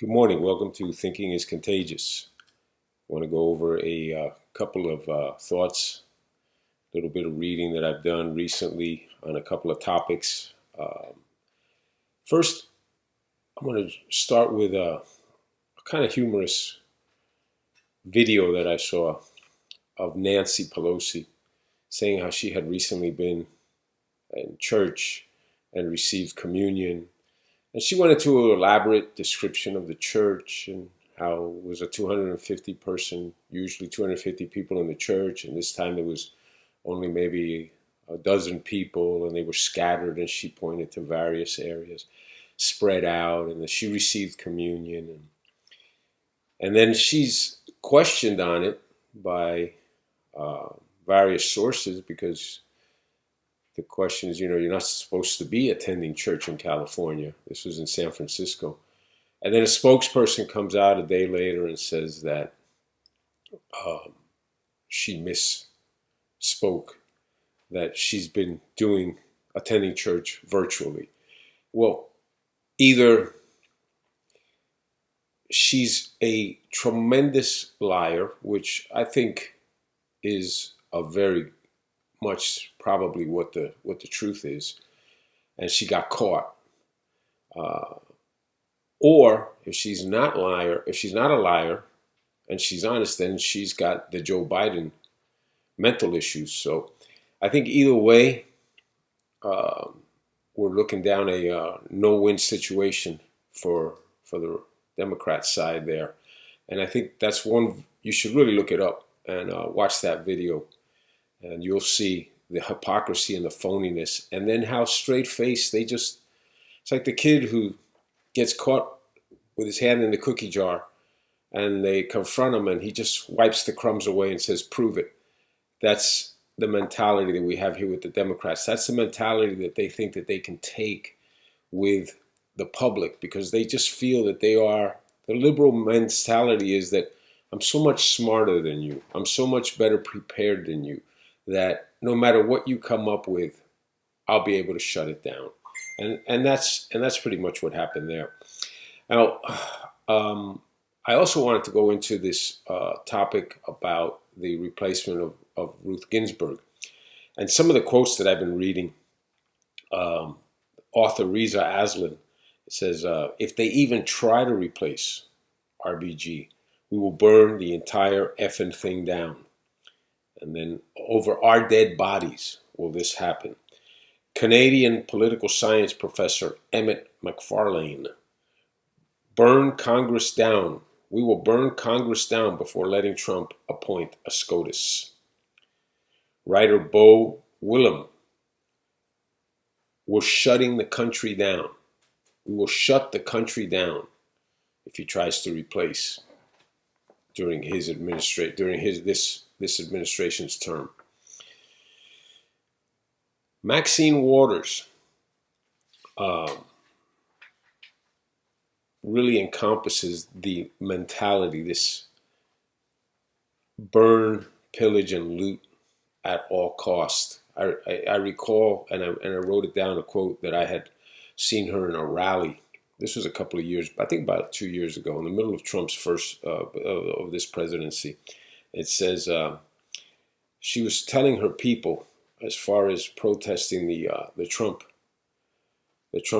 Good morning. Welcome to Thinking is Contagious. I want to go over a couple of thoughts, a little bit of reading that I've done recently on a couple of topics. First, I'm going to start with a kind of humorous video that I saw of Nancy Pelosi saying how she had recently been in church and received communion. And she went into an elaborate description of the church and how it was a 250 person, usually 250 people in the church. And this time it was only maybe a dozen people and they were scattered. And she pointed to various areas spread out and that she received communion. And then she's questioned on it by various sources because the question is, you're not supposed to be attending church in California. This was in San Francisco. And then a spokesperson comes out a day later and says that she misspoke, that she's been attending church virtually. Well, either she's a tremendous liar, which I think is a very much probably what the truth is, and she got caught. Or if she's not a liar, and she's honest, then she's got the Joe Biden mental issues. So I think either way, we're looking down a no-win situation for the Democrat side there, and I think that's one you should really look it up and watch that video. And you'll see the hypocrisy and the phoniness. And then how straight-faced it's like the kid who gets caught with his hand in the cookie jar and they confront him and he just wipes the crumbs away and says, prove it. That's the mentality that we have here with the Democrats. That's the mentality that they think that they can take with the public because they just feel that the liberal mentality is that I'm so much smarter than you. I'm so much better prepared than you, that no matter what you come up with, I'll be able to shut it down. And that's pretty much what happened there. Now, I also wanted to go into this topic about the replacement of Ruth Ginsburg. And some of the quotes that I've been reading, author Reza Aslan says, if they even try to replace RBG, we will burn the entire effing thing down. And then over our dead bodies will this happen. Canadian political science professor Emmett McFarlane. Burn Congress down. We will burn Congress down before letting Trump appoint a SCOTUS. Writer Bo Willem. We're shutting the country down. We will shut the country down if he tries to replace during this administration's term. Maxine Waters really encompasses the mentality, this burn, pillage, and loot at all cost. I recall, and I wrote it down, a quote that I had seen her in a rally. This was a couple of years, I think about 2 years ago, in the middle of Trump's first of this presidency. It says she was telling her people, as far as protesting the Trump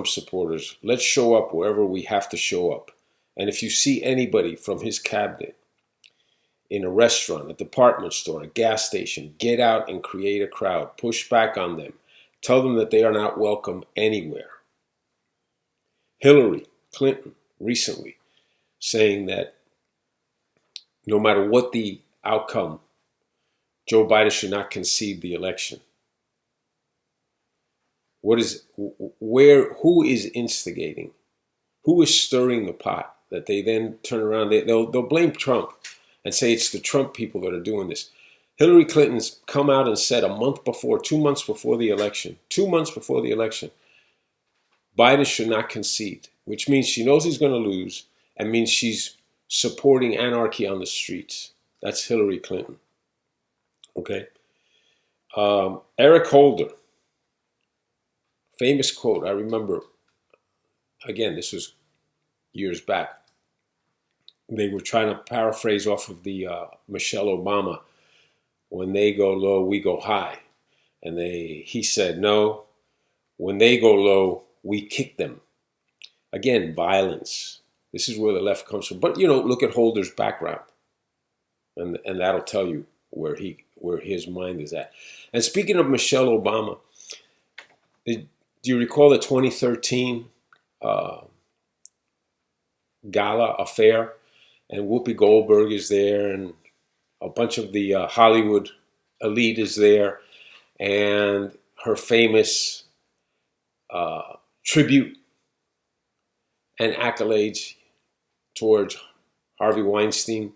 supporters, let's show up wherever we have to show up. And if you see anybody from his cabinet in a restaurant, a department store, a gas station, get out and create a crowd. Push back on them. Tell them that they are not welcome anywhere. Hillary Clinton recently saying that no matter what the outcome, Joe Biden should not concede the election. Who is instigating? Who is stirring the pot that they then turn around? They'll blame Trump and say it's the Trump people that are doing this. Hillary Clinton's come out and said 2 months before the election, Biden should not concede, which means she knows he's going to lose and means she's supporting anarchy on the streets. That's Hillary Clinton. Okay. Eric Holder, famous quote. I remember, again, this was years back. they were trying to paraphrase off of the Michelle Obama, when they go low, we go high. And he said, no, when they go low, we kick them. Again, violence. This is where the left comes from. But, look at Holder's background. And that'll tell you where his mind is at. And speaking of Michelle Obama, do you recall the 2013 gala affair? And Whoopi Goldberg is there, and a bunch of the Hollywood elite is there, and her famous tribute and accolades towards Harvey Weinstein,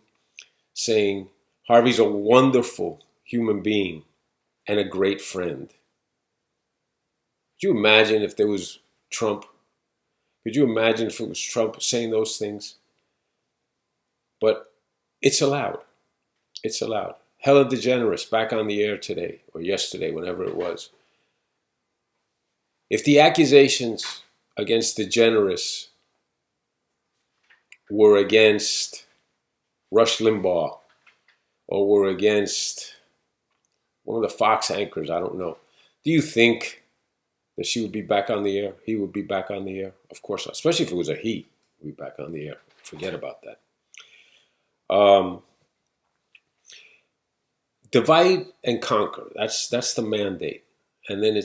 saying Harvey's a wonderful human being and a great friend. Could you imagine if there was Trump? Could you imagine if it was Trump saying those things? But it's allowed. It's allowed. Helen DeGeneres back on the air today or yesterday, whenever it was. If the accusations against DeGeneres were against Rush Limbaugh or were against one of the Fox anchors, I don't know, do you think that she would be back on the air? He would be back on the air? Of course not. Especially if it was a he, would be back on the air. Forget about that. Divide and conquer. That's the mandate. And then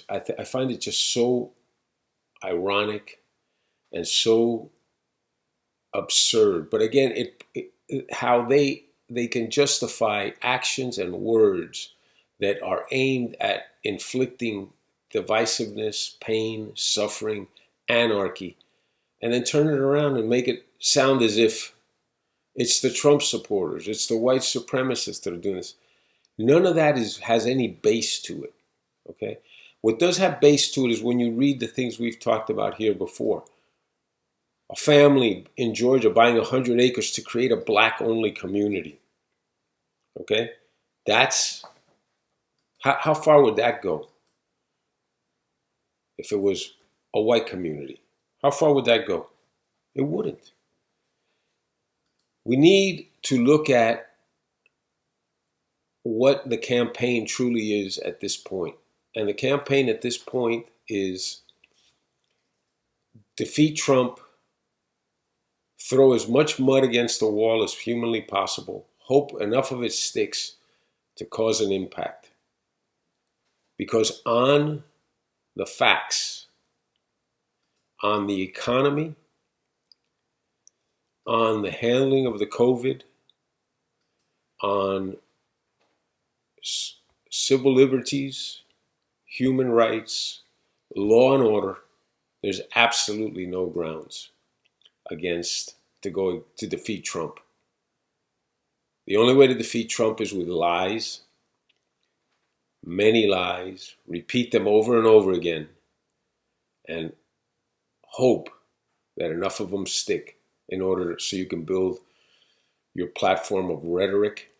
I find it just so ironic and so absurd. But again, how they can justify actions and words that are aimed at inflicting divisiveness, pain, suffering, anarchy, and then turn it around and make it sound as if it's the Trump supporters, it's the white supremacists that are doing this. None of that has any base to it. Okay? What does have base to it is when you read the things we've talked about here before. A family in Georgia buying 100 acres to create a black-only community. Okay? That's... How far would that go if it was a white community? How far would that go? It wouldn't. We need to look at what the campaign truly is at this point. And the campaign at this point is defeat Trump, throw as much mud against the wall as humanly possible, hope enough of it sticks to cause an impact. Because on the facts, on the economy, on the handling of the COVID, on civil liberties, human rights, law and order, there's absolutely no grounds to defeat Trump. The only way to defeat Trump is with lies, many lies, repeat them over and over again, and hope that enough of them stick in order so you can build your platform of rhetoric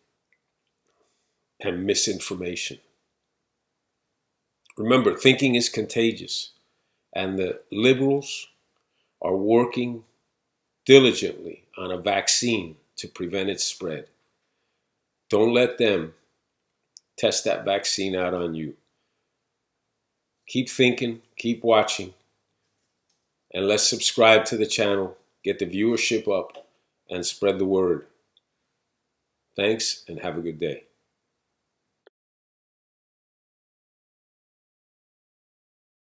and misinformation. Remember, thinking is contagious, and the liberals are working diligently on a vaccine to prevent its spread. Don't let them test that vaccine out on you. Keep thinking, keep watching, and let's subscribe to the channel, get the viewership up, and spread the word. Thanks, and have a good day.